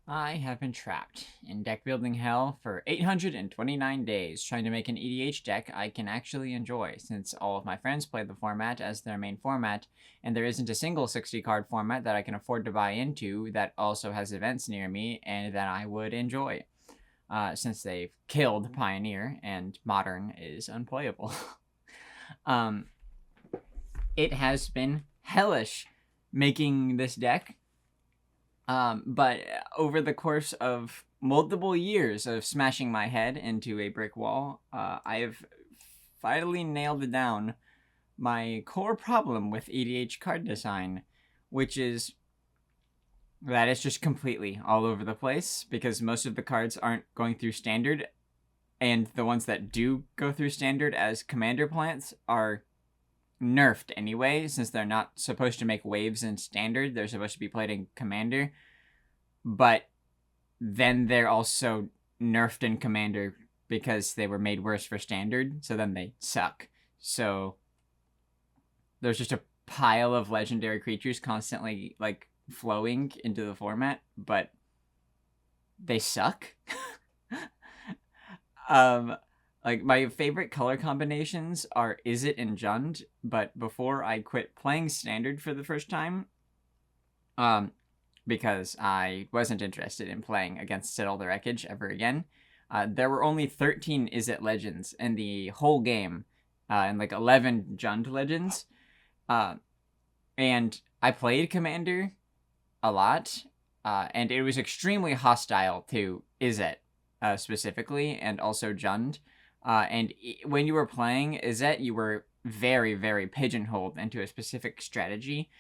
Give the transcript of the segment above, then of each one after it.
I have been trapped in deck building hell for 829 days trying to make an EDH deck I can actually enjoy, since all of my friends play the format as their main format, and there isn't a single 60 card format that I can afford to buy into that also has events near me and that I would enjoy, since they've killed Pioneer and Modern is unplayable. um, it has been hellish making this deck. But over the course of multiple years of smashing my head into a brick wall, I have finally nailed down my core problem with EDH card design, which is that it's just completely all over the place because most of the cards aren't going through standard, and the ones that do go through standard as commander plants are nerfed anyway, since they're not supposed to make waves in standard. They're supposed to be played in commander, but then they're also nerfed in commander because they were made worse for standard, so then they suck. So there's just a pile of legendary creatures constantly like flowing into the format, but they suck. Like, my favorite color combinations are Izzet and Jund, but before I quit playing standard for the first time, because I wasn't interested in playing against Citadel the Wreckage ever again, there were only 13 Izzet Legends in the whole game, and like 11 Jund Legends, and I played Commander a lot, and it was extremely hostile to Izzet, specifically, and also Jund. And when you were playing Izzet, you were very, very pigeonholed into a specific strategy.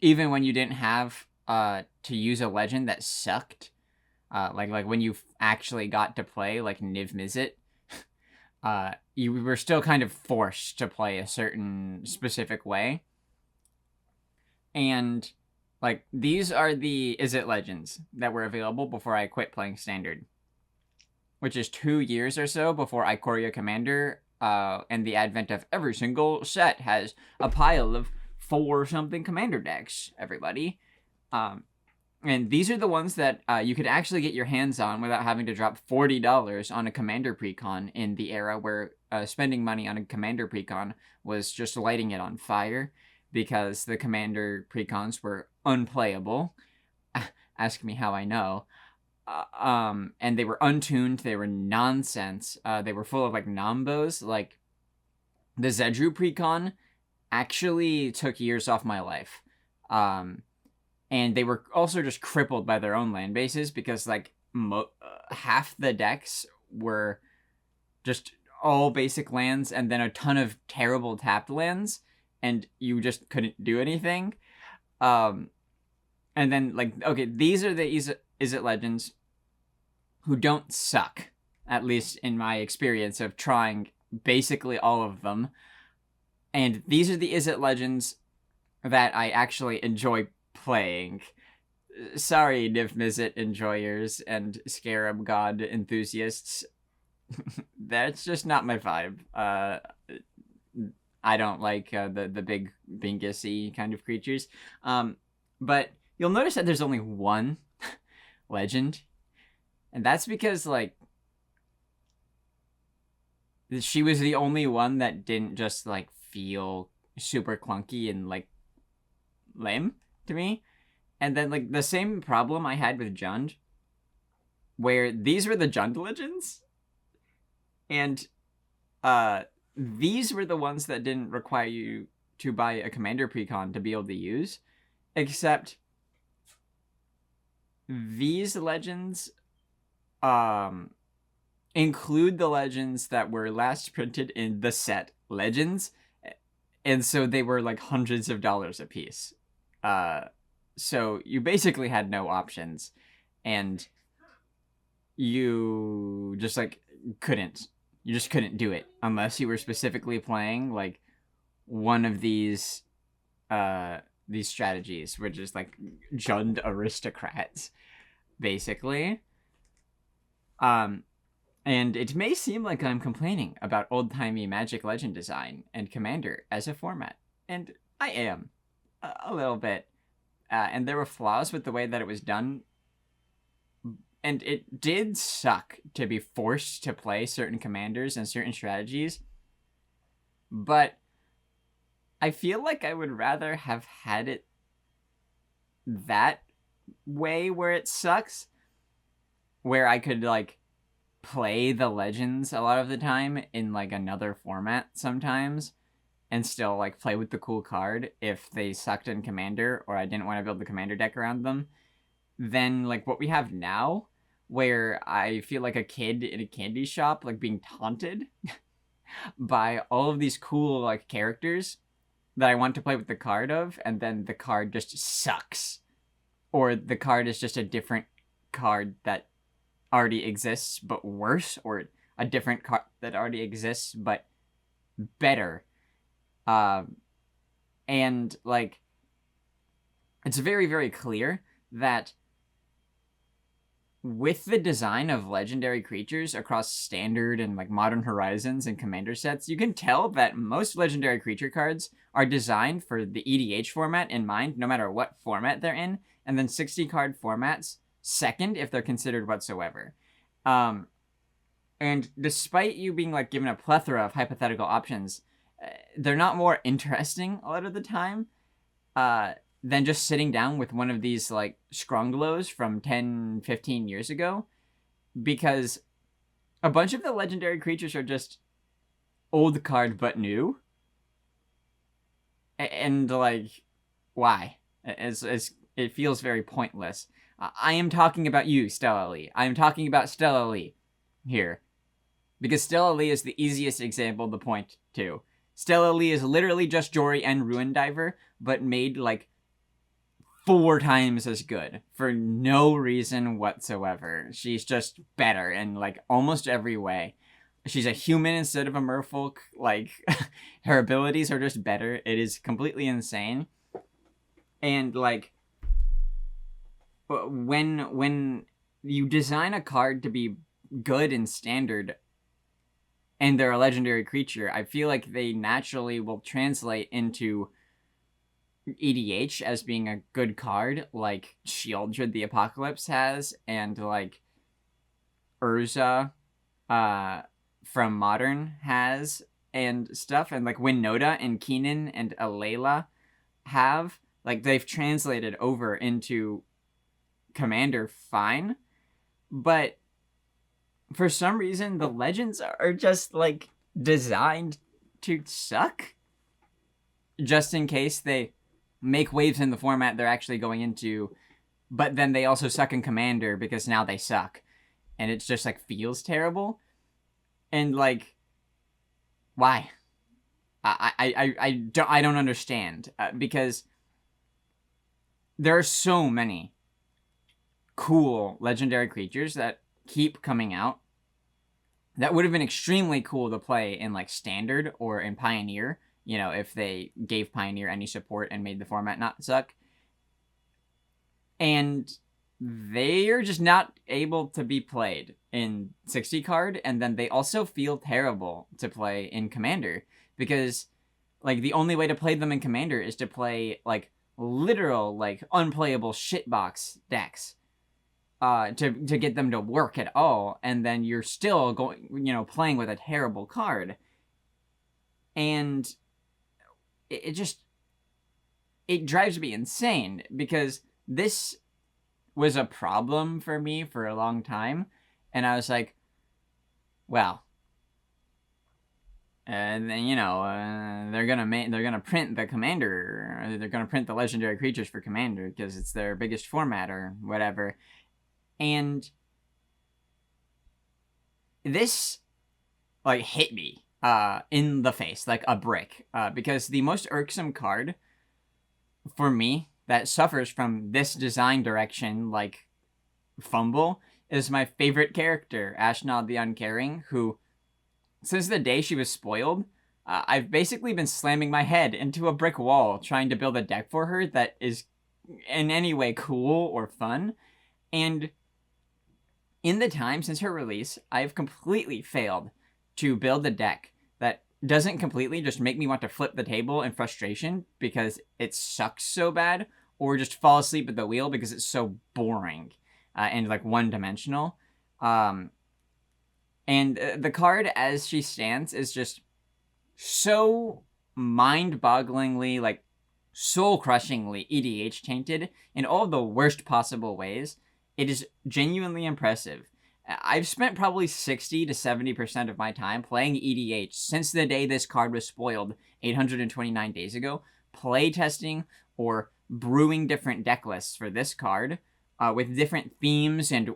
Even when you didn't have to use a legend that sucked, like when you actually got to play like Niv Mizzet, you were still kind of forced to play a certain specific way. And like, these are the Izzet legends that were available before I quit playing standard, which is 2 years or so before Ikoria Commander, and the advent of every single set has a pile of 4-something commander decks, everybody. And these are the ones that you could actually get your hands on without having to drop $40 on a commander precon in the era where spending money on a commander precon was just lighting it on fire, because the commander precons were unplayable. Ask me how I know. And they were untuned, they were nonsense, they were full of like nombos. Like, the Zedru precon actually took years off my life, and they were also just crippled by their own land bases, because like half the decks were just all basic lands and then a ton of terrible tapped lands, and you just couldn't do anything. And then, like, okay, these are the Izzet legends who don't suck, at least in my experience of trying basically all of them. And these are the Izzet legends that I actually enjoy playing. Sorry, Niv Mizzet enjoyers and Scarab God enthusiasts. That's just not my vibe. I don't like the big Bingus-y kind of creatures. But you'll notice that there's only one legend, and that's because, like, she was the only one that didn't just, like, feel super clunky and, like, lame to me. And then, like, the same problem I had with Jund, where these were the Jund legends, and these were the ones that didn't require you to buy a commander precon to be able to use, except these legends include the legends that were last printed in the set Legends, and so they were like hundreds of dollars a piece. So you basically had no options, and you just like couldn't do it unless you were specifically playing like one of these strategies, which is like Jund aristocrats, basically. And it may seem like I'm complaining about old-timey Magic Legend design and Commander as a format, and I am, a little bit. And there were flaws with the way that it was done And it did suck to be forced to play certain commanders and certain strategies, but I feel like I would rather have had it that way where it sucks, where I could like play the legends a lot of the time in like another format sometimes and still like play with the cool card if they sucked in commander or I didn't want to build the commander deck around them, than like what we have now, where I feel like a kid in a candy shop like being taunted by all of these cool like characters that I want to play with the card of, and then the card just sucks, or the card is just a different card that already exists but worse, or a different card that already exists but better. And like it's very, very clear that with the design of legendary creatures across standard and like modern horizons and commander sets, you can tell that most legendary creature cards are designed for the EDH format in mind, no matter what format they're in, and then 60 card formats second if they're considered whatsoever. And despite you being like given a plethora of hypothetical options, they're not more interesting a lot of the time than just sitting down with one of these like Scronglows from 10, 15 years ago, because a bunch of the legendary creatures are just old card but new. And like, why? It feels very pointless. I am talking about you, Stella Lee. I am talking about Stella Lee here, because Stella Lee is the easiest example to point to. Stella Lee is literally just Jory and Ruin Diver, but made like 4 times as good for no reason whatsoever. She's just better in like almost every way. She's a human instead of a merfolk. Like her abilities are just better. It is completely insane. And like when you design a card to be good in standard and they're a legendary creature, I feel like they naturally will translate into EDH as being a good card, like Sheoldred the Apocalypse has, and like Urza from Modern has, and stuff, and like Winota and Keenan and Alayla have. Like they've translated over into Commander fine, but for some reason the legends are just like designed to suck, just in case they make waves in the format they're actually going into, but then they also suck in Commander because now they suck, and it's just like feels terrible. And like, why? I don't understand, because there are so many cool legendary creatures that keep coming out that would have been extremely cool to play in like standard or in Pioneer, you know, if they gave Pioneer any support and made the format not suck. And they are just not able to be played in 60 card, and then they also feel terrible to play in Commander, because like the only way to play them in Commander is to play like literal like unplayable shitbox decks to get them to work at all, and then you're still going, you know, playing with a terrible card. And it just, it drives me insane, because this was a problem for me for a long time, and I was like, well, and then, you know, they're gonna print the Commander, or they're gonna print the legendary creatures for Commander because it's their biggest format or whatever. And this like hit me in the face like a brick, because the most irksome card for me that suffers from this design direction like fumble is my favorite character, Ashnod the Uncaring, who since the day she was spoiled, I've basically been slamming my head into a brick wall trying to build a deck for her that is in any way cool or fun. And in the time since her release, I've completely failed to build a deck that doesn't completely just make me want to flip the table in frustration because it sucks so bad, or just fall asleep at the wheel because it's so boring. and like one-dimensional. And the card as she stands is just so mind-bogglingly, like soul-crushingly EDH tainted in all the worst possible ways. It is genuinely impressive. I've spent probably 60 to 70% of my time playing EDH since the day this card was spoiled 829 days ago, playtesting or brewing different deck lists for this card with different themes and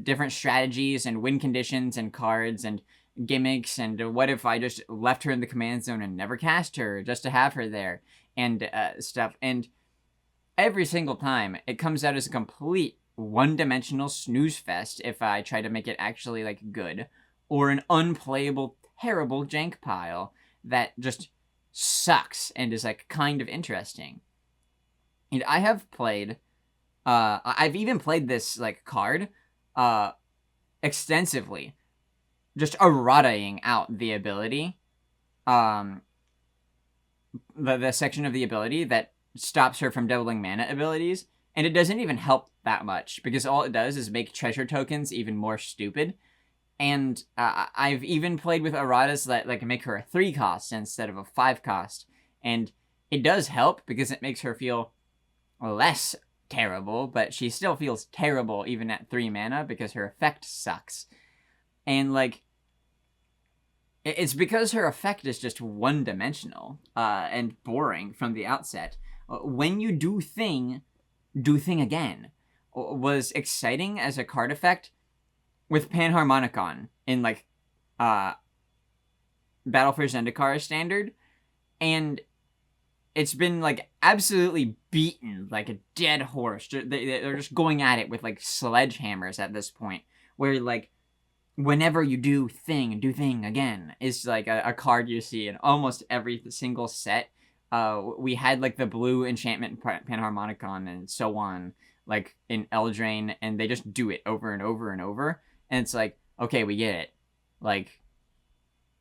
different strategies and win conditions and cards and gimmicks. And what if I just left her in the command zone and never cast her just to have her there and stuff. And every single time it comes out as a complete one-dimensional snooze fest if I try to make it actually like good, or an unplayable terrible jank pile that just sucks and is like kind of interesting. And I have played I've even played this like card extensively, just errataing out the ability, the section of the ability that stops her from doubling mana abilities. And it doesn't even help that much, because all it does is make treasure tokens even more stupid. And I've even played with erratas that like make her a 3 cost instead of a 5 cost. And it does help because it makes her feel less terrible, but she still feels terrible even at 3 mana because her effect sucks. And like, it's because her effect is just one-dimensional and boring from the outset. When you do thing again was exciting as a card effect with Panharmonicon in like Battle for Zendikar standard, and it's been like absolutely beaten like a dead horse. They're just going at it with like sledgehammers at this point, where like whenever you do thing again is like a card you see in almost every single set. We had like the blue enchantment Panharmonicon and so on, like in Eldraine, and they just do it over and over and over. And it's like, okay, we get it. Like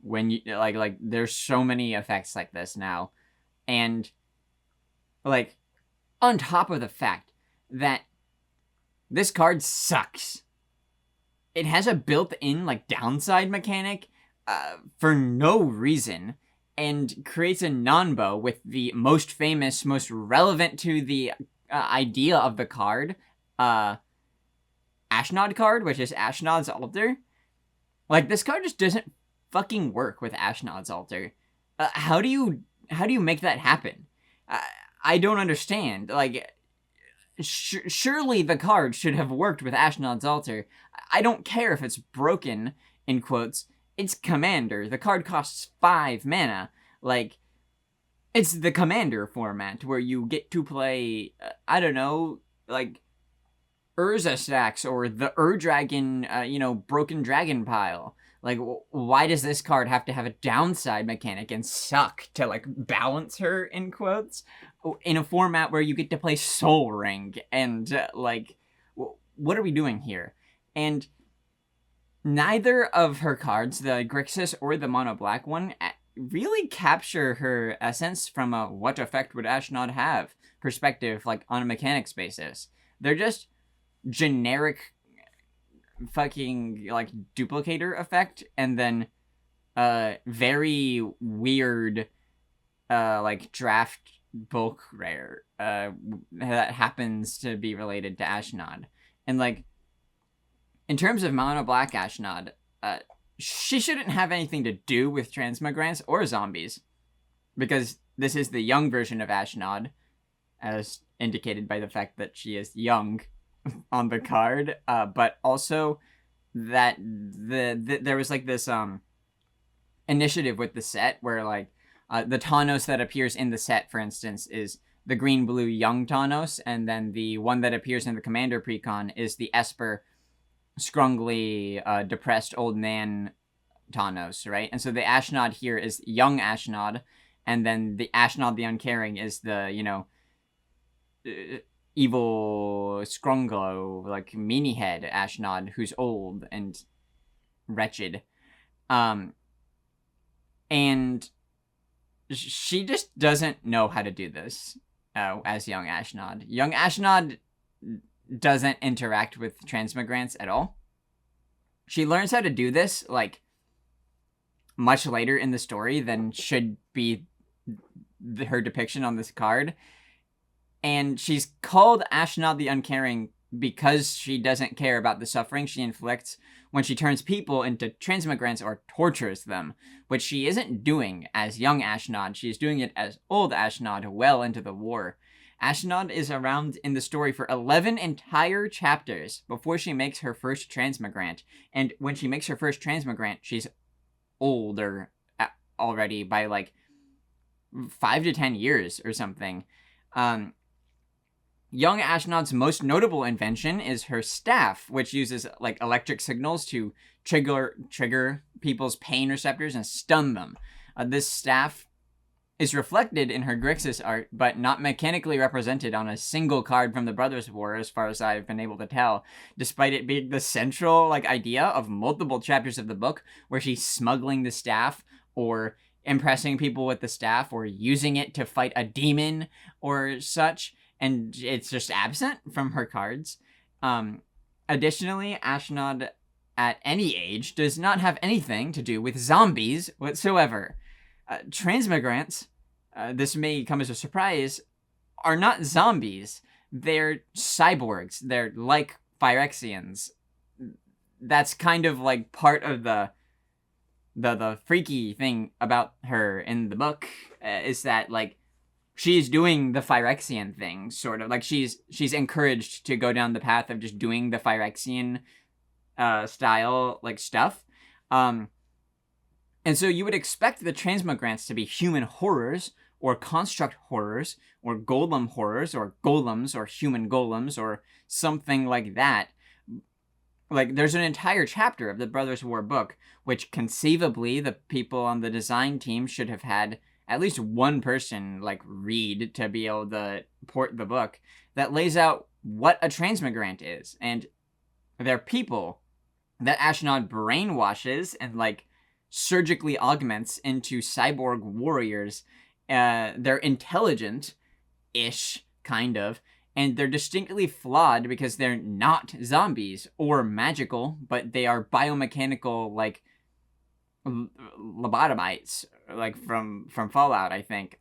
when you like there's so many effects like this now. And like on top of the fact that this card sucks, it has a built-in like downside mechanic for no reason, and creates a non-bow with the most famous, most relevant to the idea of the card, Ashnod card, which is Ashnod's Altar. Like, this card just doesn't fucking work with Ashnod's Altar. How do you make that happen? I don't understand. Like, surely the card should have worked with Ashnod's Altar. I don't care if it's broken, in quotes. It's Commander. The card costs 5 mana. Like, it's the Commander format where you get to play, I don't know, like Urza stacks or the Ur-Dragon, Broken Dragon pile. Like, why does this card have to have a downside mechanic and suck to, like, balance her, in quotes, in a format where you get to play Soul Ring? And, what are we doing here? And neither of her cards, the Grixis or the mono black one, really capture her essence from a what effect would Ashnod have perspective, like, on a mechanics basis. They're just generic fucking like duplicator effect, and then very weird like draft bulk rare that happens to be related to Ashnod. And like in terms of mono black Ashnod, she shouldn't have anything to do with transmogrants or zombies, because this is the young version of Ashnod, as indicated by the fact that she is young on the card, but also that there was like this initiative with the set where like the Tawnos that appears in the set, for instance, is the green-blue young Tawnos, and then the one that appears in the Commander precon is the Esper scrungly depressed old man Tawnos, right? And so the Ashnod here is young Ashnod, and then the Ashnod the Uncaring is the, evil Scrunglo, like meanie head Ashnod, who's old and wretched. And she just doesn't know how to do this as young Ashnod. Young Ashnod doesn't interact with transmigrants at all. She learns how to do this, like, much later in the story than should be her depiction on this card. And she's called Ashnod the Uncaring because she doesn't care about the suffering she inflicts when she turns people into transmigrants or tortures them, which she isn't doing as young Ashnod. She's doing it as old Ashnod well into the war. Ashnod is around in the story for 11 entire chapters before she makes her first transmigrant. And when she makes her first transmigrant, she's older already by like 5 to 10 years or something. Young Ashnod's most notable invention is her staff, which uses like electric signals to trigger people's pain receptors and stun them. This staff is reflected in her Grixis art, but not mechanically represented on a single card from the Brothers' War, as far as I've been able to tell, despite it being the central like idea of multiple chapters of the book, where she's smuggling the staff or impressing people with the staff or using it to fight a demon or such. And it's just absent from her cards. Additionally, Ashnod at any age does not have anything to do with zombies whatsoever. Transmigrants, this may come as a surprise, are not zombies. They're cyborgs. They're like Phyrexians. That's kind of like part of the freaky thing about her in the book, is that like she's doing the Phyrexian thing, sort of. Like, she's encouraged to go down the path of just doing the Phyrexian style, like, stuff. And so you would expect the transmigrants to be human horrors, or construct horrors, or golem horrors, or golems, or human golems, or something like that. Like, there's an entire chapter of the Brothers' War book, which conceivably the people on the design team should have had at least one person, like, read to be able to port the book, that lays out what a transmigrant is. And they're people that Ashnod brainwashes and, like, surgically augments into cyborg warriors. They're intelligent-ish, kind of, and they're distinctly flawed because they're not zombies or magical, but they are biomechanical, like, lobotomites, like from Fallout, I think.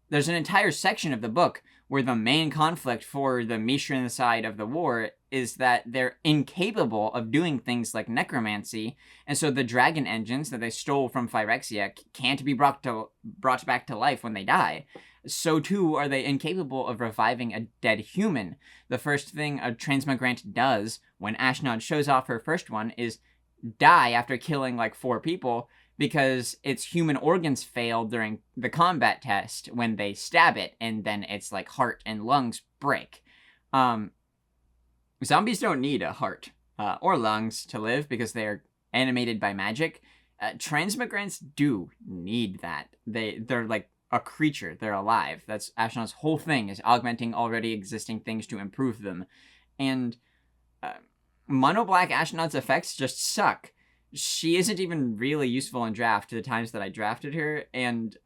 There's an entire section of the book where the main conflict for the Mishran side of the war is that they're incapable of doing things like necromancy, and so the dragon engines that they stole from Phyrexia can't be brought back to life when they die. So too are they incapable of reviving a dead human. The first thing a transmigrant does when Ashnod shows off her first one is die after killing like 4 people because its human organs fail during the combat test when they stab it, and then its like heart and lungs break. Zombies don't need a heart or lungs to live because they are animated by magic. Transmigrants do need that. They're like a creature. They're alive. That's Ashnod's whole thing, is augmenting already existing things to improve them. And Mono Black Ashnod's effects just suck. She isn't even really useful in draft to the times that I drafted her, and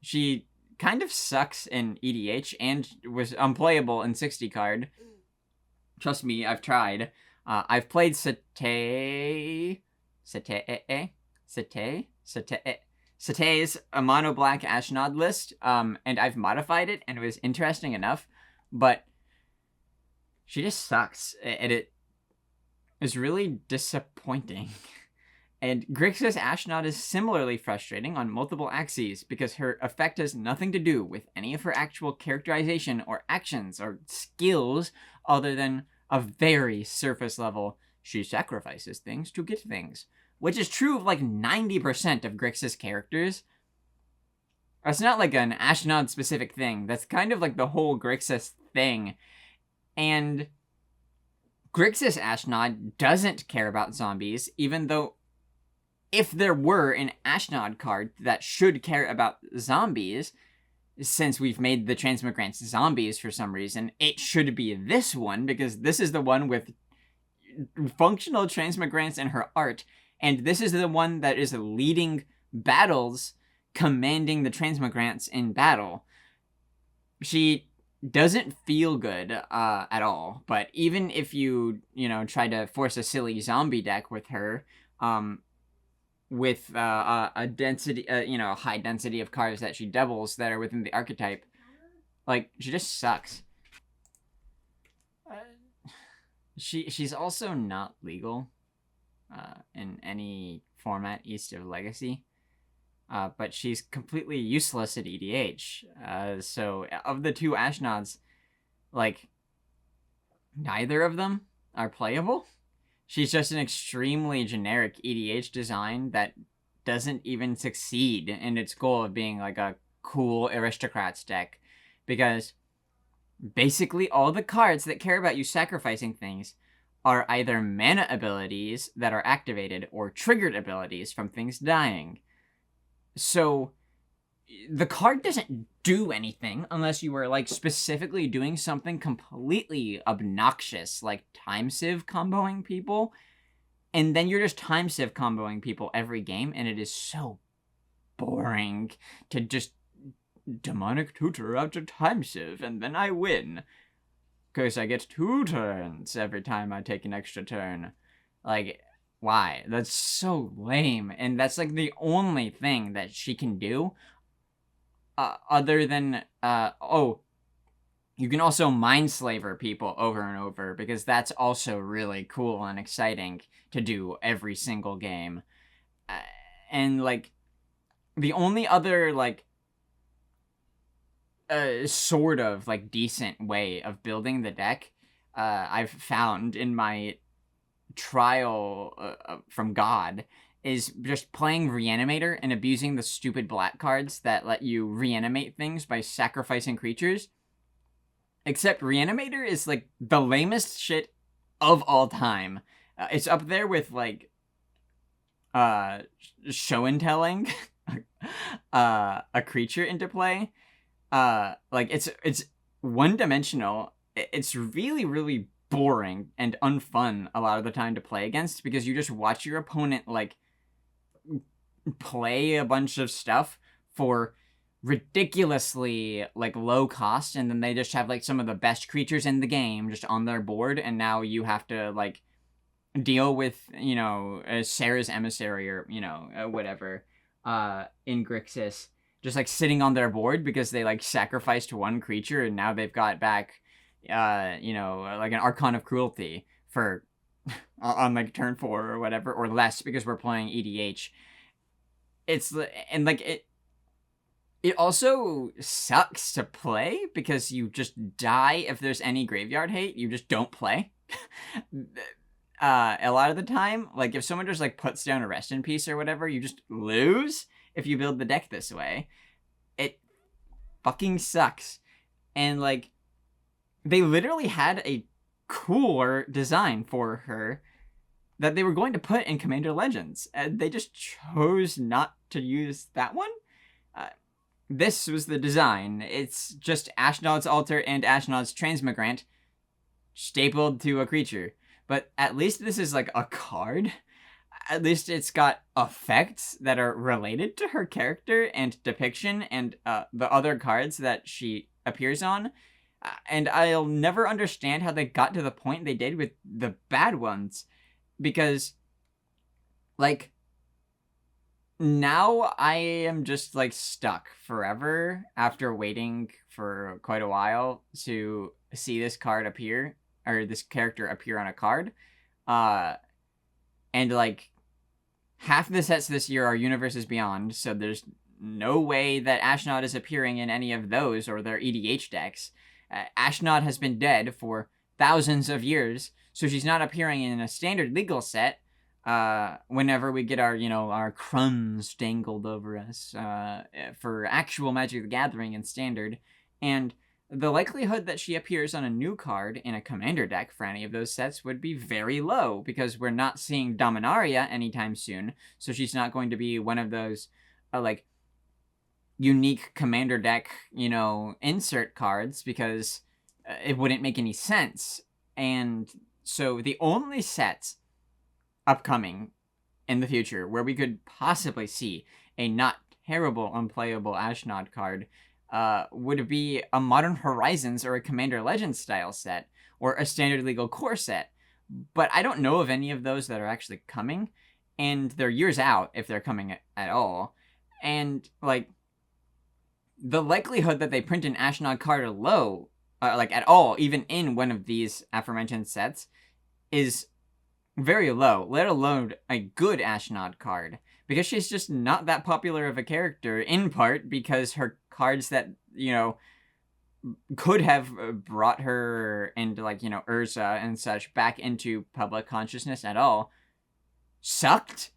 she kind of sucks in EDH and was unplayable in 60 card. Trust me, I've tried. I've played Satay's a Mono Black Ashnod list, and I've modified it, and it was interesting enough, but she just sucks, and it is really disappointing. And Grixis Ashnod is similarly frustrating on multiple axes because her effect has nothing to do with any of her actual characterization or actions or skills other than a very surface level, she sacrifices things to get things, which is true of like 90% of Grixis characters. It's not like an Ashnod specific thing. That's kind of like the whole Grixis thing. And Grixis Ashnod doesn't care about zombies, even though if there were an Ashnod card that should care about zombies, since we've made the transmigrants zombies for some reason, it should be this one, because this is the one with functional transmigrants in her art, and this is the one that is leading battles, commanding the transmigrants in battle. She doesn't feel good at all. But even if you try to force a silly zombie deck with her, with a density, a high density of cards that she doubles that are within the archetype, like she just sucks. She's also not legal in any format east of Legacy. But she's completely useless at EDH. So of the two Ashnods, like, neither of them are playable. She's just an extremely generic EDH design that doesn't even succeed in its goal of being like a cool aristocrats deck, because basically all the cards that care about you sacrificing things are either mana abilities that are activated or triggered abilities from things dying. So the card doesn't do anything unless you were like specifically doing something completely obnoxious, like time sieve comboing people, and then you're just time sieve comboing people every game, and it is so boring to just demonic tutor out to time sieve and then I win because I get 2 turns every time I take an extra turn. Like, why? That's so lame. And that's like the only thing that she can do other than you can also mindslaver people over and over, because that's also really cool and exciting to do every single game. And like the only other like sort of like decent way of building the deck I've found in my trial from God is just playing Reanimator and abusing the stupid black cards that let you reanimate things by sacrificing creatures. Except Reanimator is like the lamest shit of all time. It's up there with like show and telling a creature into play. Like it's one-dimensional. It's really, really boring and unfun a lot of the time to play against, because you just watch your opponent like play a bunch of stuff for ridiculously like low cost, and then they just have like some of the best creatures in the game just on their board, and now you have to like deal with Sarah's Emissary or whatever in Grixis just like sitting on their board because they like sacrificed one creature, and now they've got back like an Archon of Cruelty for on like turn 4 or whatever, or less, because we're playing EDH. It also sucks to play because you just die if there's any graveyard hate. You just don't play. A lot of the time, like if someone just like puts down a Rest in Peace or whatever, you just lose if you build the deck this way. It fucking sucks. And like they literally had a cooler design for her that they were going to put in Commander Legends, and they just chose not to use that one. This was the design. It's just Ashnod's Altar and Ashnod's Transmigrant stapled to a creature. But at least this is like a card. At least it's got effects that are related to her character and depiction and the other cards that she appears on. And I'll never understand how they got to the point they did with the bad ones. Because, like, now I am just, like, stuck forever after waiting for quite a while to see this card appear, or this character appear on a card. And, like, half the sets this year are Universes Beyond, so there's no way that Ashnod is appearing in any of those or their EDH decks. Ashnod has been dead for thousands of years, so she's not appearing in a standard legal set whenever we get our crumbs dangled over us for actual Magic the Gathering and standard. And the likelihood that she appears on a new card in a commander deck for any of those sets would be very low, because we're not seeing Dominaria anytime soon, so she's not going to be one of those like unique commander deck insert cards, because it wouldn't make any sense. And so the only sets upcoming in the future where we could possibly see a not terrible unplayable Ashnod card would be a Modern Horizons or a Commander Legends style set, or a standard legal core set. But I don't know of any of those that are actually coming, and they're years out if they're coming at all. And like, the likelihood that they print an Ashnod card are low, like at all, even in one of these aforementioned sets, is very low, let alone a good Ashnod card. Because she's just not that popular of a character, in part because her cards that, could have brought her into, like, Urza and such back into public consciousness at all, sucked.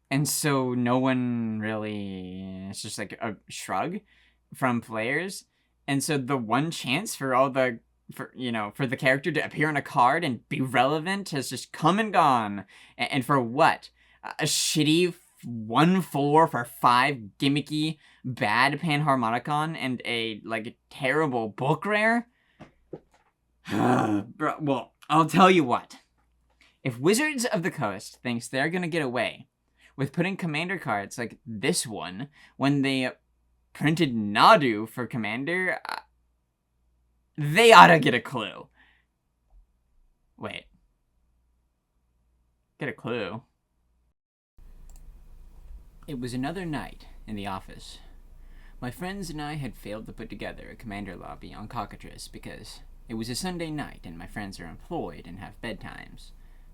And so no one really, it's just like a shrug from players. And so the one chance for the character to appear on a card and be relevant has just come and gone. And for what? A shitty 1/4 for 5 gimmicky bad Panharmonicon and a terrible book rare? Bro, well, I'll tell you what. If Wizards of the Coast thinks they're gonna get away with putting commander cards like this one when they printed Nadu for Commander, they ought to get a clue. Wait. Get a clue? It was another night in the office. My friends and I had failed to put together a commander lobby on Cockatrice because it was a Sunday night and my friends are employed and have bedtimes.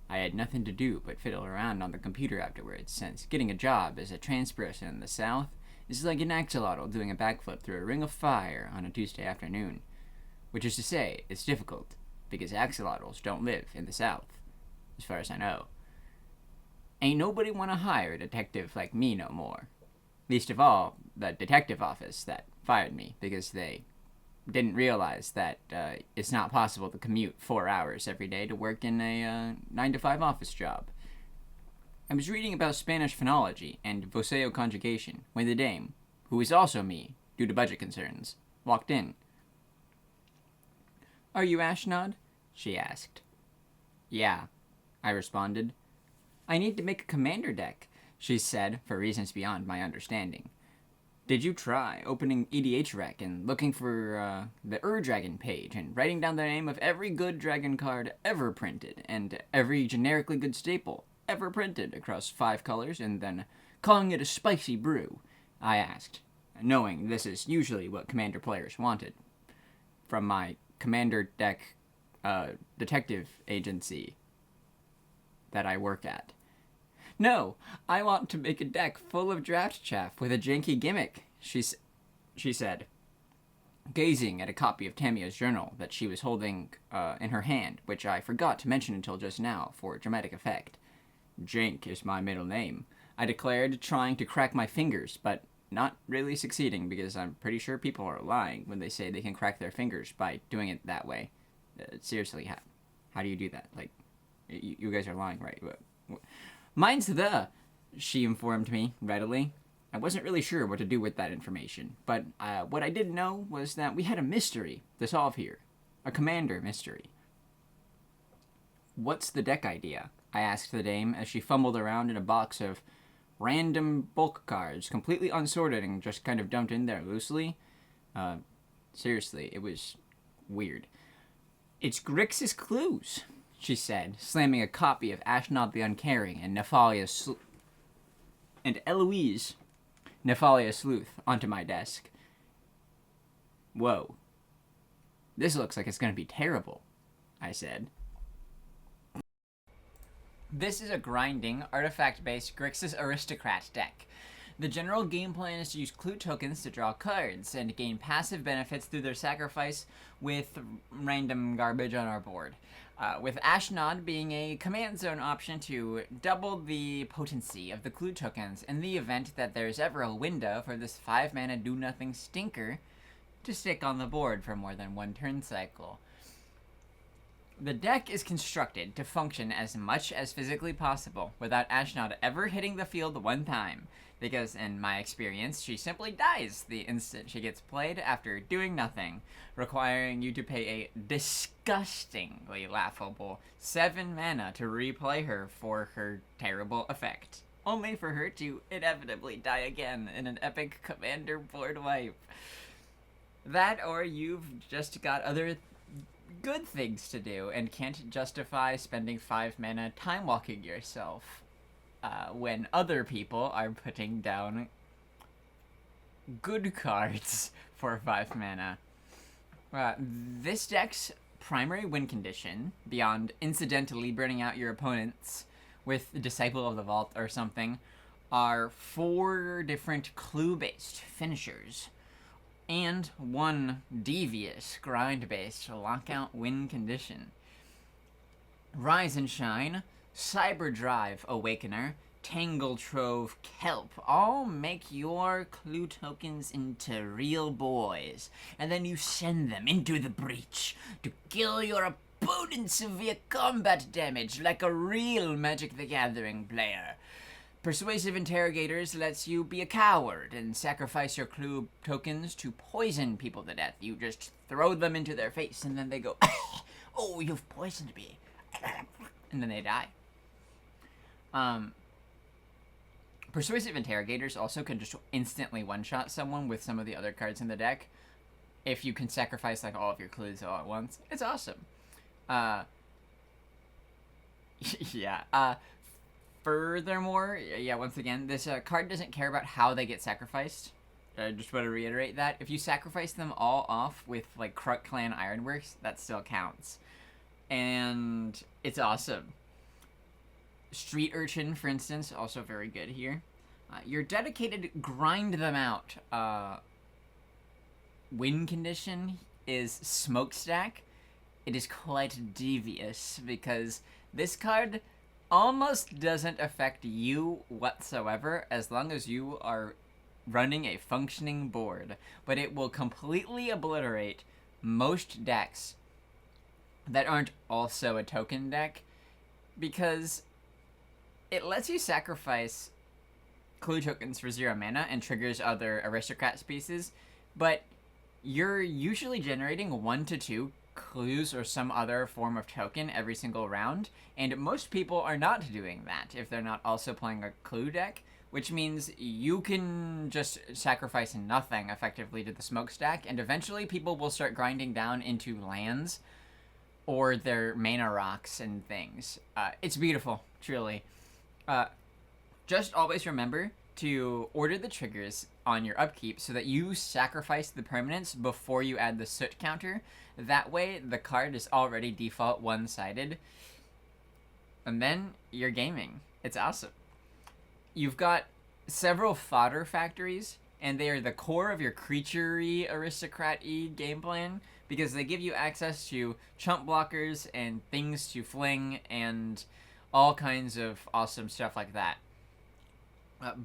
I had nothing to do but fiddle around on the computer afterwards, since getting a job as a trans person in the South is like an axolotl doing a backflip through a ring of fire on a Tuesday afternoon. Which is to say, it's difficult, because axolotls don't live in the South, as far as I know. Ain't nobody want to hire a detective like me no more. Least of all, the detective office that fired me, because they didn't realize that it's not possible to commute 4 hours every day to work in a 9-to-5 office job. I was reading about Spanish phonology and voceo conjugation when the dame, who is also me, due to budget concerns, walked in. "Are you Ashnod?" she asked. "Yeah," I responded. "I need to make a commander deck," she said, for reasons beyond my understanding. "Did you try opening EDHREC and looking for the Dragon page and writing down the name of every good dragon card ever printed and every generically good staple ever printed across 5 colors and then calling it a spicy brew?" I asked, knowing this is usually what commander players wanted from my commander deck detective agency that I work at. "No, I want to make a deck full of draft chaff with a janky gimmick," she said, gazing at a copy of Tamia's journal that she was holding in her hand, which I forgot to mention until just now for dramatic effect. "Jank is my middle name," I declared, trying to crack my fingers, but not really succeeding because I'm pretty sure people are lying when they say they can crack their fingers by doing it that way. Seriously, how do you do that? Like, you guys are lying, right? "Mine's the," she informed me readily. I wasn't really sure what to do with that information, but what I did know was that we had a mystery to solve here. A commander mystery. "What's the deck idea?" I asked the dame as she fumbled around in a box of random bulk cards, completely unsorted and just kind of dumped in there loosely. Seriously, it was weird. "It's Grixis Clues," she said, slamming a copy of Ashnod the Uncaring and Eloise, Nephalia Sleuth, onto my desk. "Whoa. This looks like it's going to be terrible," I said. This is a grinding, artifact-based Grixis Aristocrat deck. The general game plan is to use clue tokens to draw cards and gain passive benefits through their sacrifice with random garbage on our board. With Ashnod being a command zone option to double the potency of the clue tokens in the event that there's ever a window for this 5-mana do-nothing stinker to stick on the board for more than 1 turn cycle. The deck is constructed to function as much as physically possible without Ashnod ever hitting the field 1 time, because in my experience, she simply dies the instant she gets played after doing nothing, requiring you to pay a disgustingly laughable 7 mana to replay her for her terrible effect. only for her to inevitably die again in an epic commander board wipe. That, or you've just got other good things to do and can't justify spending 5 mana time walking yourself when other people are putting down good cards for 5 mana. This deck's primary win condition, beyond incidentally burning out your opponents with Disciple of the Vault or something, are 4 different clue-based finishers and 1 devious grind-based lockout win condition. Rise and Shine, Cyber Drive Awakener, Tangle Trove Kelp all make your clue tokens into real boys, and then you send them into the breach to kill your opponents via combat damage like a real Magic the Gathering player. Persuasive Interrogators lets you be a coward and sacrifice your clue tokens to poison people to death. You just throw them into their face and then they go, oh, you've poisoned me. And then they die. Persuasive Interrogators also can just instantly one-shot someone with some of the other cards in the deck if you can sacrifice like all of your clues all at once. It's awesome. Yeah. Furthermore, once again, this card doesn't care about how they get sacrificed. I just want to reiterate that. If you sacrifice them all off with, like, Kruk Clan Ironworks, that still counts. And it's awesome. Street Urchin, for instance, also very good here. Your dedicated grind them out win condition is Smokestack. It is quite devious because this card almost doesn't affect you whatsoever as long as you are running a functioning board, but it will completely obliterate most decks that aren't also a token deck because it lets you sacrifice clue tokens for 0 mana and triggers other aristocrat species, but you're usually generating 1 to 2 clues or some other form of token every single round, and most people are not doing that if they're not also playing a clue deck, which means you can just sacrifice nothing effectively to the smokestack, and eventually people will start grinding down into lands or their mana rocks and things. It's beautiful, truly. Just always remember to order the triggers on your upkeep so that you sacrifice the permanents before you add the soot counter. That way, the card is already default one-sided. And then you're gaming. It's awesome. You've got several fodder factories, and they are the core of your creature-y, aristocrat-y game plan, because they give you access to chump blockers and things to fling and all kinds of awesome stuff like that.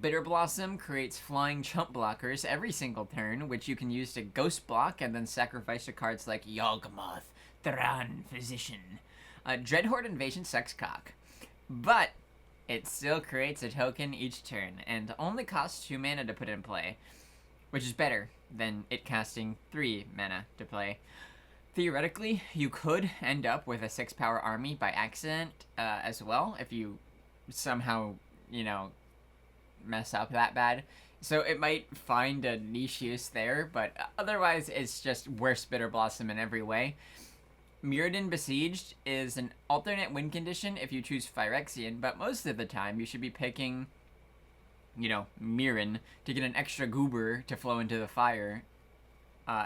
Bitter Blossom creates flying chump blockers every single turn, which you can use to ghost block and then sacrifice to cards like Yawgmoth, Thran Physician. Dreadhorde Invasion sucks cock, but it still creates a token each turn, and only costs 2 mana to put in play, which is better than it casting 3 mana to play. Theoretically, you could end up with a 6-power army by accident as well, if you somehow, mess up that bad. So it might find a niche use there, but otherwise it's just worse Bitter Blossom in every way. Mirrodin Besieged is an alternate win condition if you choose Phyrexian, but most of the time you should be picking, Mirren to get an extra goober to flow into the fire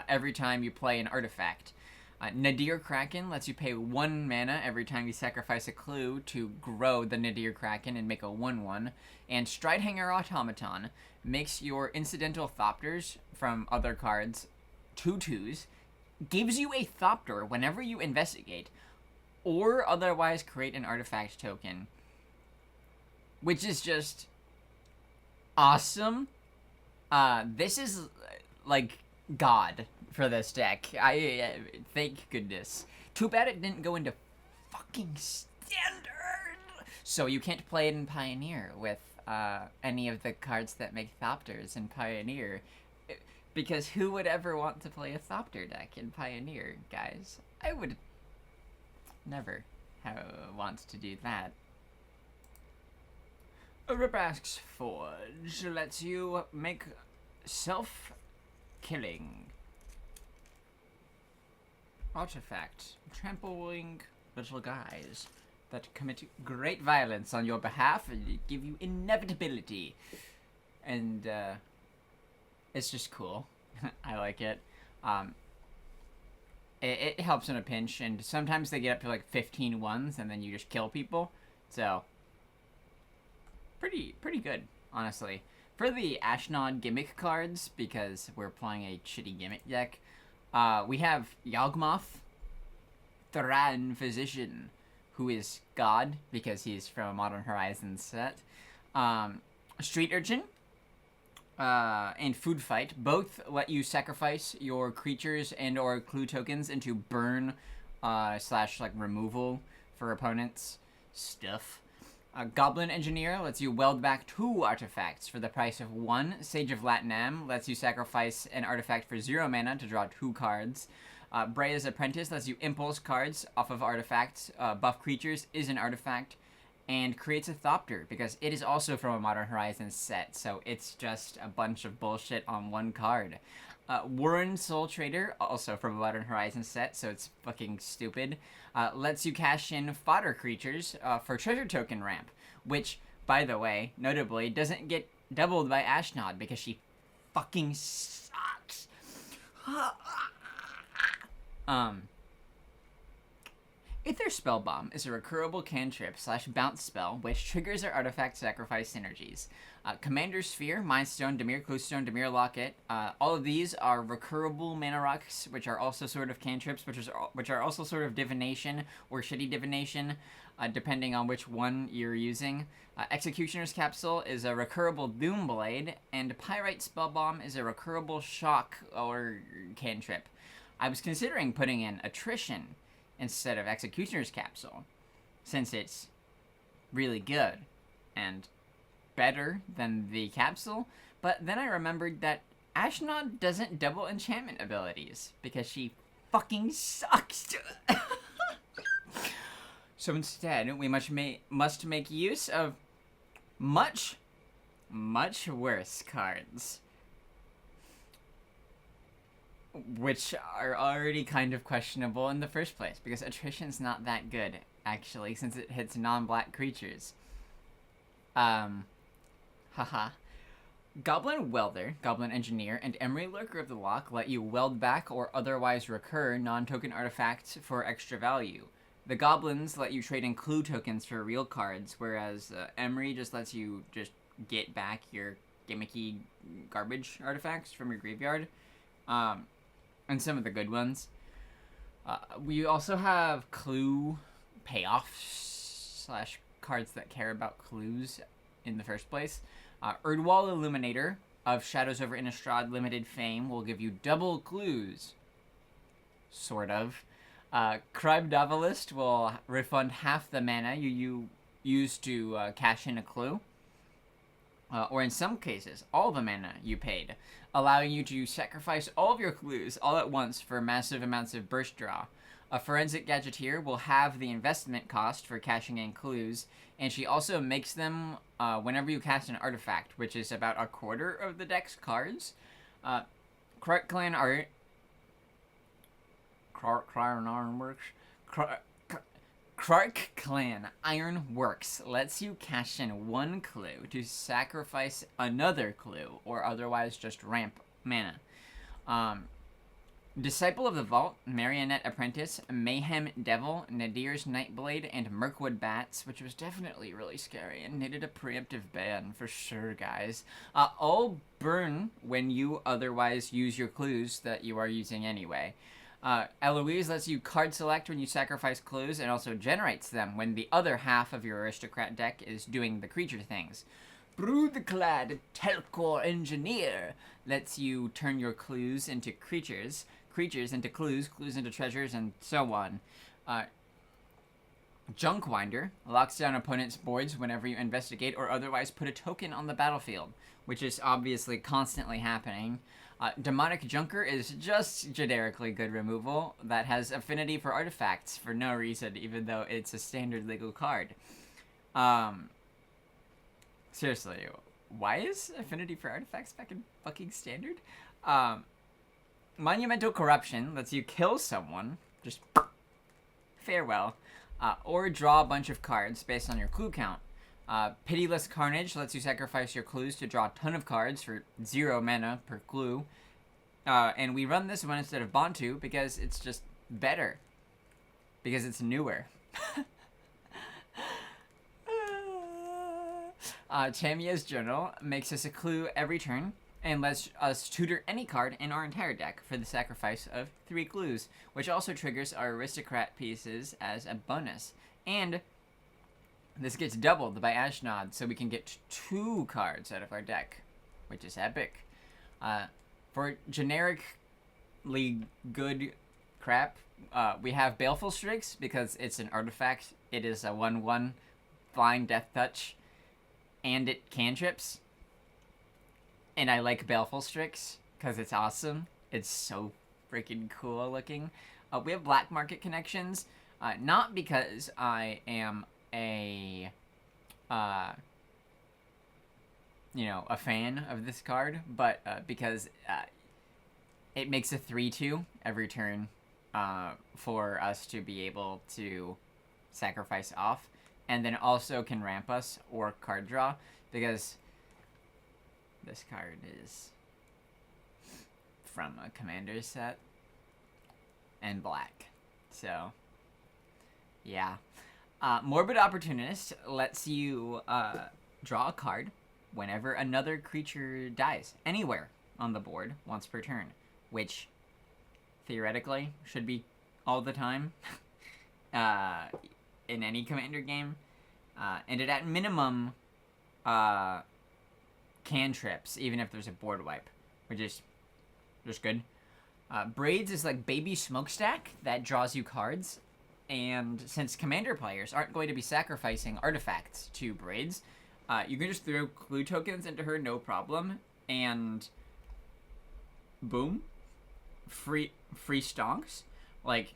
every time you play an artifact. Nadir Kraken lets you pay 1 mana every time you sacrifice a clue to grow the Nadir Kraken and make a 1/1. And Stridehanger Automaton makes your incidental Thopters from other cards 2/2s, gives you a Thopter whenever you investigate, or otherwise create an artifact token. Which is just awesome. This is, like, God for this deck. Thank goodness. Too bad it didn't go into fucking standard, so you can't play it in Pioneer with any of the cards that make Thopters in Pioneer, because who would ever want to play a Thopter deck in Pioneer, guys? I would never want to do that. Ribask's Forge lets you make self-killing artifacts, trampling little guys that commit great violence on your behalf and give you inevitability. And it's just cool. I like it. It helps in a pinch, and sometimes they get up to like 15 ones, and then you just kill people. So pretty good, honestly. For the Ashnod gimmick cards, because we're playing a shitty gimmick deck, we have Yawgmoth, Thran Physician, who is God, because he's from a Modern Horizons set, Street Urchin, and Food Fight. Both let you sacrifice your creatures and or clue tokens into burn / like removal for opponents' stuff. Goblin Engineer lets you weld back 2 artifacts for the price of 1. Sage of Latinam lets you sacrifice an artifact for 0 mana to draw 2 cards. Brea's Apprentice lets you impulse cards off of artifacts. Buff creatures is an artifact. And creates a Thopter, because it is also from a Modern Horizons set, so it's just a bunch of bullshit on one card. Warren Soul Trader, also from a Modern Horizons set, so it's fucking stupid, lets you cash in fodder creatures for treasure token ramp, which, by the way, notably, doesn't get doubled by Ashnod, because she fucking sucks. Aether Spellbomb is a recurable cantrip / bounce spell which triggers our artifact sacrifice synergies. Commander Sphere, Mind Stone, Dimir Cluestone, Dimir Locket, all of these are recurable mana rocks, which are also sort of cantrips, which are also sort of divination or shitty divination, depending on which one you're using. Executioner's Capsule is a recurable Doomblade, and Pyrite Spellbomb is a recurable shock or cantrip. I was considering putting in Attrition instead of Executioner's Capsule, since it's really good and better than the capsule, but then I remembered that Ashnod doesn't double enchantment abilities, because she fucking sucks. So instead, we must make use of much worse cards, which are already kind of questionable in the first place, because Attrition's not that good, actually, since it hits non-black creatures. Goblin Welder, Goblin Engineer, and Emery Lurker of the Loch let you weld back or otherwise recur non-token artifacts for extra value. The Goblins let you trade in clue tokens for real cards, whereas Emery just lets you just get back your gimmicky garbage artifacts from your graveyard. And some of the good ones. We also have clue payoffs / cards that care about clues in the first place. Erdwall Illuminator of Shadows over Innistrad limited fame will give you double clues. Sort of. Cribe Novelist will refund half the mana you use to cash in a clue. Or in some cases, all the mana you paid, allowing you to sacrifice all of your clues all at once for massive amounts of burst draw. A Forensic Gadgeteer will have the investment cost for cashing in clues, and she also makes them whenever you cast an artifact, which is about a quarter of the deck's cards. Krark Clan Art... Krark Clan Ironworks lets you cash in 1 clue to sacrifice another clue, or otherwise just ramp mana. Disciple of the Vault, Marionette Apprentice, Mayhem Devil, Nadir's Nightblade, and Mirkwood Bats, which was definitely really scary and needed a preemptive ban for sure, guys. All burn when you otherwise use your clues that you are using anyway. Eloise lets you card select when you sacrifice clues, and also generates them when the other half of your aristocrat deck is doing the creature things. Broodclad Telkor Engineer lets you turn your clues into creatures into clues into treasures, and so on. Junkwinder locks down opponents' boards whenever you investigate or otherwise put a token on the battlefield, which is obviously constantly happening. Demonic Junker is just generically good removal that has affinity for artifacts for no reason, even though it's a standard legal card. Seriously, why is Affinity for Artifacts back in fucking Standard? Um, Monumental Corruption lets you kill someone, just farewell, or draw a bunch of cards based on your clue count. Pitiless Carnage lets you sacrifice your clues to draw a ton of cards for 0 mana per clue. And we run this one instead of Bantu because it's just better. Because it's newer. Tamiya's Journal makes us a clue every turn and lets us tutor any card in our entire deck for the sacrifice of 3 clues, which also triggers our Aristocrat pieces as a bonus. And this gets doubled by Ashnod, so we can get 2 cards out of our deck, which is epic. For generically good crap, we have Baleful Strix because it's an artifact. It is a 1/1 flying death touch, and it cantrips. And I like Baleful Strix because it's awesome. It's so freaking cool looking. We have Black Market Connections, not because I am a fan of this card, but because it makes a 3/2 every turn for us to be able to sacrifice off, and then also can ramp us or card draw, because this card is from a commander set and black. So yeah. Morbid Opportunist lets you draw a card whenever another creature dies anywhere on the board once per turn, which theoretically should be all the time in any commander game. And it at minimum cantrips, even if there's a board wipe, which is just good. Braids is like baby smokestack that draws you cards. And since commander players aren't going to be sacrificing artifacts to Braids, you can just throw clue tokens into her, no problem, and boom, free stonks. Like,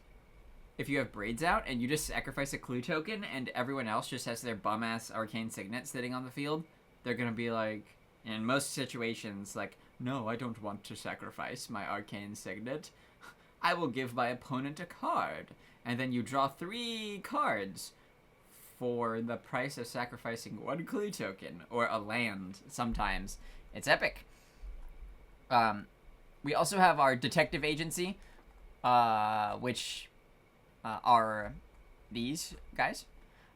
if you have Braids out and you just sacrifice a clue token and everyone else just has their bum-ass Arcane Signet sitting on the field, they're gonna be like, in most situations, like, no, I don't want to sacrifice my Arcane Signet. I will give my opponent a card. And then you draw 3 cards for the price of sacrificing 1 clue token or a land sometimes. It's epic. We also have our Detective Agency, which are these guys.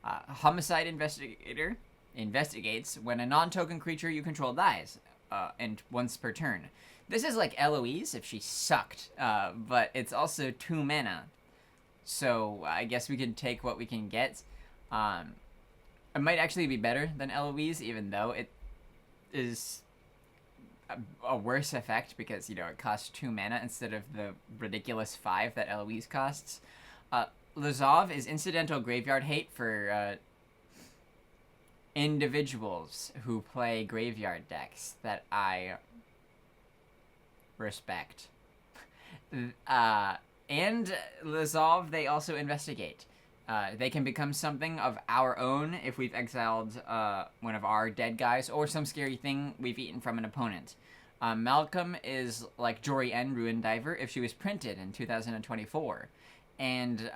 Homicide Investigator investigates when a non-token creature you control dies, and once per turn. This is like Eloise if she sucked, but it's also 2 mana. So I guess we can take what we can get. It might actually be better than Eloise, even though it is a worse effect because, it costs 2 mana instead of the ridiculous 5 that Eloise costs. Lazov is incidental graveyard hate for individuals who play graveyard decks that I respect. And Lazov, they also investigate. They can become something of our own if we've exiled one of our dead guys or some scary thing we've eaten from an opponent. Malcolm is like Jory N. Ruin Diver if she was printed in 2024. And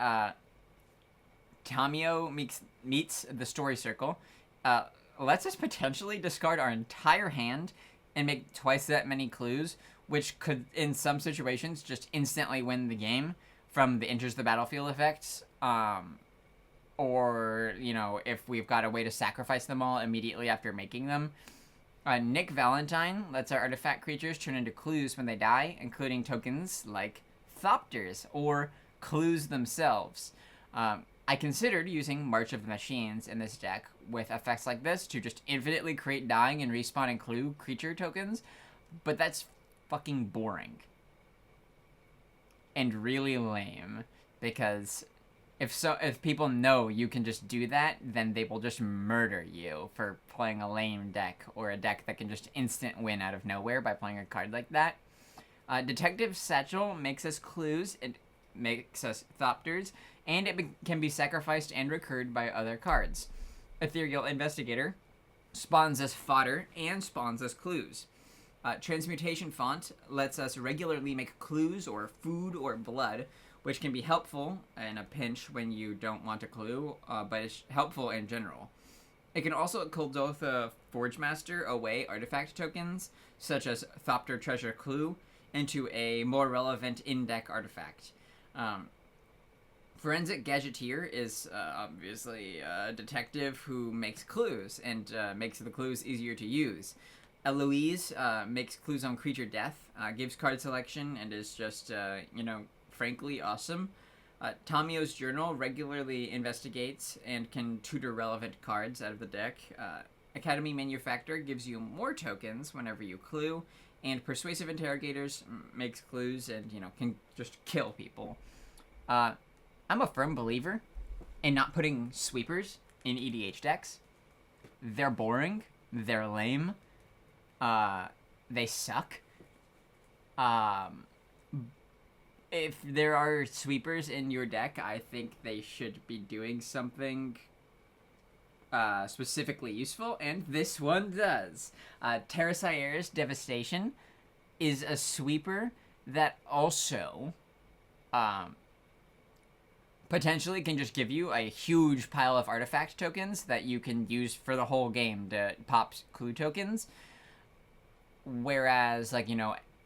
Tamio meets the Story Circle. Lets us potentially discard our entire hand and make twice that many clues, which could, in some situations, just instantly win the game from the enters the battlefield effects. Or, if we've got a way to sacrifice them all immediately after making them. Nick Valentine lets our artifact creatures turn into clues when they die, including tokens like Thopters or clues themselves. I considered using March of the Machines in this deck with effects like this to just infinitely create dying and respawning clue creature tokens, but that's fucking boring. And really lame, because if people know you can just do that, then they will just murder you for playing a lame deck, or a deck that can just instant win out of nowhere by playing a card like that. Detective Satchel makes us clues, it makes us Thopters, and it can be sacrificed and recurred by other cards. Ethereal Investigator spawns us fodder, and spawns us clues. Transmutation font lets us regularly make clues or food or blood, which can be helpful in a pinch when you don't want a clue, but it's helpful in general. It can also Kuldotha Forgemaster away artifact tokens, such as Thopter Treasure Clue, into a more relevant in-deck artifact. Forensic Gadgeteer is obviously a detective who makes clues and makes the clues easier to use. Eloise makes clues on creature death, gives card selection, and is just, frankly awesome. Tamio's Journal regularly investigates and can tutor relevant cards out of the deck. Academy Manufacturer gives you more tokens whenever you clue, and Persuasive Interrogators makes clues and, can just kill people. I'm a firm believer in not putting sweepers in EDH decks. They're boring. They're lame. They suck. If there are sweepers in your deck, I think they should be doing something specifically useful, and this one does. Terrasaire's Devastation is a sweeper that also potentially can just give you a huge pile of artifact tokens that you can use for the whole game to pop clue tokens. Whereas,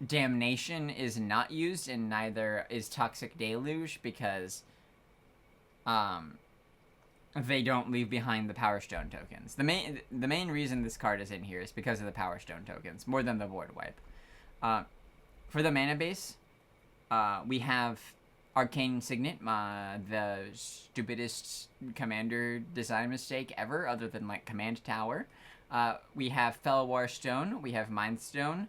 Damnation is not used, and neither is Toxic Deluge, because they don't leave behind the Power Stone tokens. The main reason this card is in here is because of the Power Stone tokens, more than the board wipe. For the mana base, we have Arcane Signet, the stupidest commander design mistake ever, other than Command Tower. We have Felwar Stone, we have Mind Stone.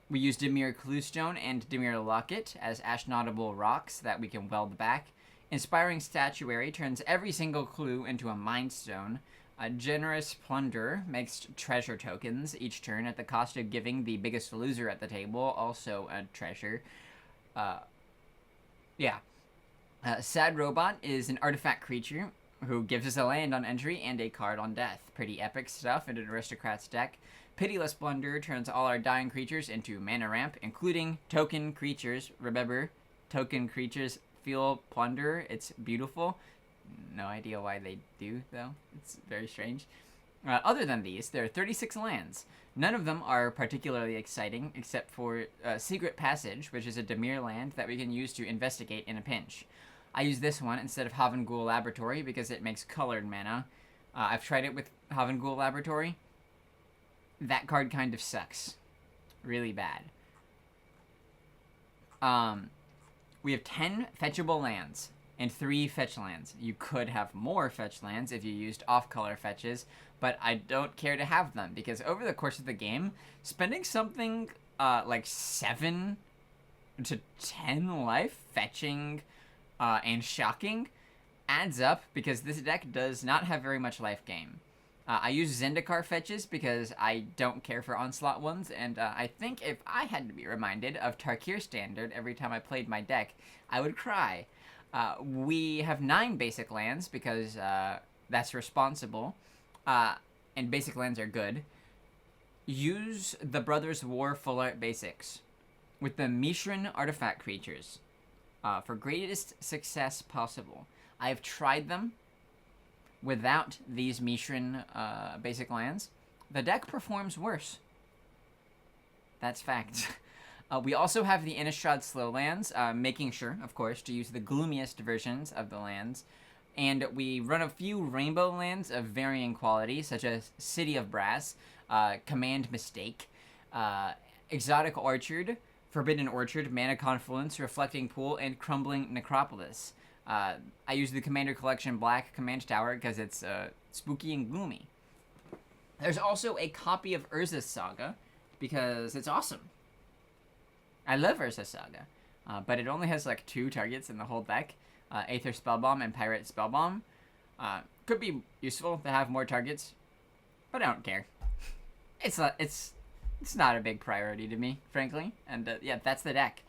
We use Dimir Cluestone and Dimir Locket as Ashnodable rocks that we can weld back. Inspiring Statuary turns every single clue into a Mind Stone. A Generous Plunderer makes treasure tokens each turn at the cost of giving the biggest loser at the table also a treasure. Sad Robot is an artifact creature who gives us a land on entry and a card on death. Pretty epic stuff in an aristocrat's deck. Pitiless Plunderer turns all our dying creatures into mana ramp, including token creatures. Remember, token creatures feel Plunderer. It's beautiful. No idea why they do, though. It's very strange. Other than these, there are 36 lands. None of them are particularly exciting, except for Secret Passage, which is a Dimir land that we can use to investigate in a pinch. I use this one instead of Havengul Laboratory because it makes colored mana. I've tried it with Havengul Laboratory. That card kind of sucks. Really bad. We have 10 fetchable lands and 3 fetch lands. You could have more fetch lands if you used off-color fetches, but I don't care to have them because over the course of the game, spending something like 7 to 10 life fetching and shocking adds up because this deck does not have very much life gain. I use Zendikar fetches because I don't care for Onslaught ones, and I think if I had to be reminded of Tarkir Standard every time I played my deck, I would cry. We have 9 basic lands because that's responsible, and basic lands are good. Use the Brothers War Full Art Basics with the Mishran artifact creatures for greatest success possible. I have tried them without these Mishran basic lands. The deck performs worse. That's fact. We also have the Innistrad slow lands, making sure, of course, to use the gloomiest versions of the lands. And we run a few rainbow lands of varying quality, such as City of Brass, Command Mistake, Exotic Orchard, Forbidden Orchard, Mana Confluence, Reflecting Pool, and Crumbling Necropolis. I use the Commander Collection Black Command Tower because it's spooky and gloomy. There's also a copy of Urza's Saga because it's awesome. I love Urza's Saga, but it only has 2 targets in the whole deck, Aether Spellbomb and Pirate Spellbomb. Could be useful to have more targets, but I don't care. It's not a big priority to me, frankly, and yeah, that's the deck.